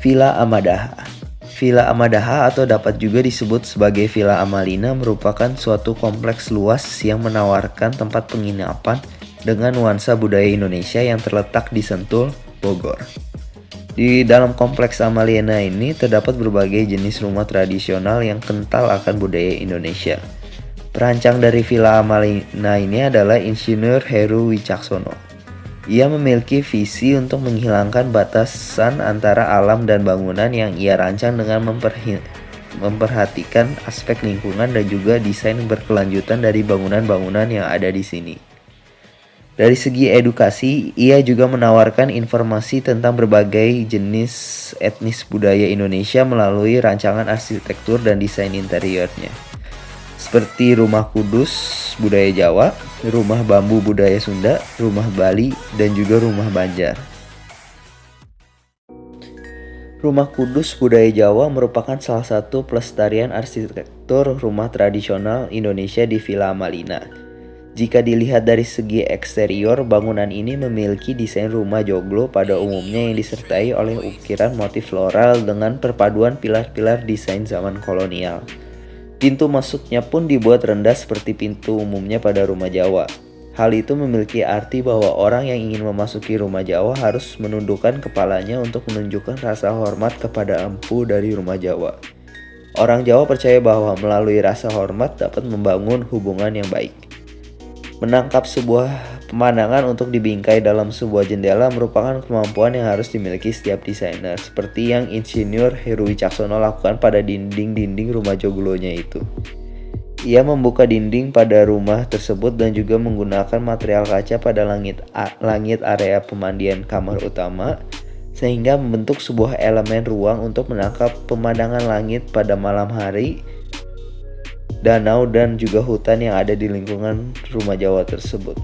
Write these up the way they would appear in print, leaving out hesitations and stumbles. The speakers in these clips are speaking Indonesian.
Villa Amadaha. Villa Amadaha atau dapat juga disebut sebagai Villa Amalina merupakan suatu kompleks luas yang menawarkan tempat penginapan dengan nuansa budaya Indonesia yang terletak di Sentul, Bogor. Di dalam kompleks Amalina ini terdapat berbagai jenis rumah tradisional yang kental akan budaya Indonesia. Perancang dari Villa Amalina ini adalah Insinyur Heru Wicaksono. Ia memiliki visi untuk menghilangkan batasan antara alam dan bangunan yang ia rancang dengan memperhatikan aspek lingkungan dan juga desain berkelanjutan dari bangunan-bangunan yang ada di sini. Dari segi edukasi, ia juga menawarkan informasi tentang berbagai jenis etnis budaya Indonesia melalui rancangan arsitektur dan desain interiornya. Seperti Rumah Kudus budaya Jawa, Rumah Bambu budaya Sunda, Rumah Bali, dan juga Rumah Banjar. Rumah Kudus budaya Jawa merupakan salah satu pelestarian arsitektur rumah tradisional Indonesia di Villa Amalina. Jika dilihat dari segi eksterior, bangunan ini memiliki desain rumah joglo pada umumnya yang disertai oleh ukiran motif floral dengan perpaduan pilar-pilar desain zaman kolonial. Pintu masuknya pun dibuat rendah seperti pintu umumnya pada rumah Jawa. Hal itu memiliki arti bahwa orang yang ingin memasuki rumah Jawa harus menundukkan kepalanya untuk menunjukkan rasa hormat kepada empu dari rumah Jawa. Orang Jawa percaya bahwa melalui rasa hormat dapat membangun hubungan yang baik. Menangkap sebuah pemandangan untuk dibingkai dalam sebuah jendela merupakan kemampuan yang harus dimiliki setiap desainer, seperti yang Insinyur Heru Wicaksono lakukan pada dinding-dinding rumah joglonya itu. Ia membuka dinding pada rumah tersebut dan juga menggunakan material kaca pada langit area pemandian kamar utama, sehingga membentuk sebuah elemen ruang untuk menangkap pemandangan langit pada malam hari, danau, dan juga hutan yang ada di lingkungan rumah Jawa tersebut.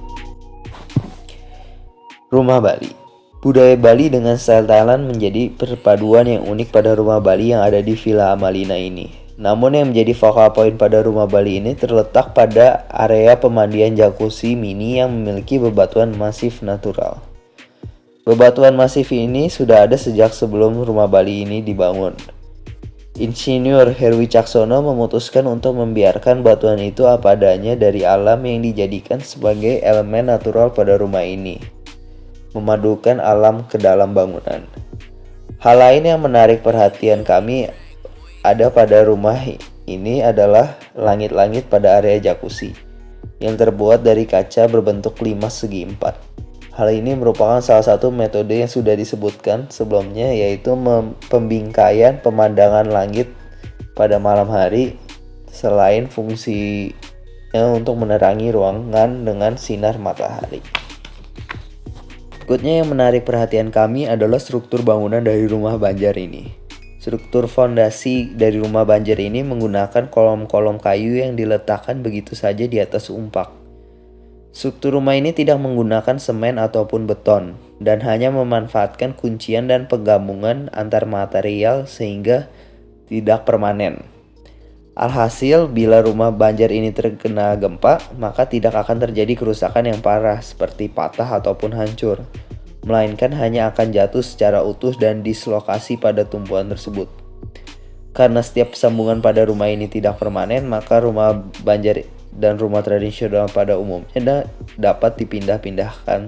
Rumah Bali. Budaya Bali dengan style Thailand menjadi perpaduan yang unik pada rumah Bali yang ada di Villa Amalina ini. Namun yang menjadi focal point pada rumah Bali ini terletak pada area pemandian jacuzzi mini yang memiliki bebatuan masif natural. Bebatuan masif ini sudah ada sejak sebelum rumah Bali ini dibangun. Insinyur Heru Wicaksono memutuskan untuk membiarkan batuan itu apa adanya dari alam yang dijadikan sebagai elemen natural pada rumah ini, memadukan alam ke dalam bangunan. Hal lain yang menarik perhatian kami ada pada rumah ini adalah langit-langit pada area jacuzzi yang terbuat dari kaca berbentuk 5 segi 4. Hal ini merupakan salah satu metode yang sudah disebutkan sebelumnya, yaitu pembingkaian pemandangan langit pada malam hari selain fungsinya untuk menerangi ruangan dengan sinar matahari. Berikutnya yang menarik perhatian kami adalah struktur bangunan dari rumah Banjar ini. Struktur fondasi dari rumah Banjar ini menggunakan kolom-kolom kayu yang diletakkan begitu saja di atas umpak. Struktur rumah ini tidak menggunakan semen ataupun beton dan hanya memanfaatkan kuncian dan penggabungan antar material sehingga tidak permanen. Alhasil, bila rumah Banjar ini terkena gempa, maka tidak akan terjadi kerusakan yang parah seperti patah ataupun hancur, melainkan hanya akan jatuh secara utuh dan dislokasi pada tumpuan tersebut. Karena setiap sambungan pada rumah ini tidak permanen, maka rumah Banjar dan rumah tradisional pada umumnya dapat dipindah-pindahkan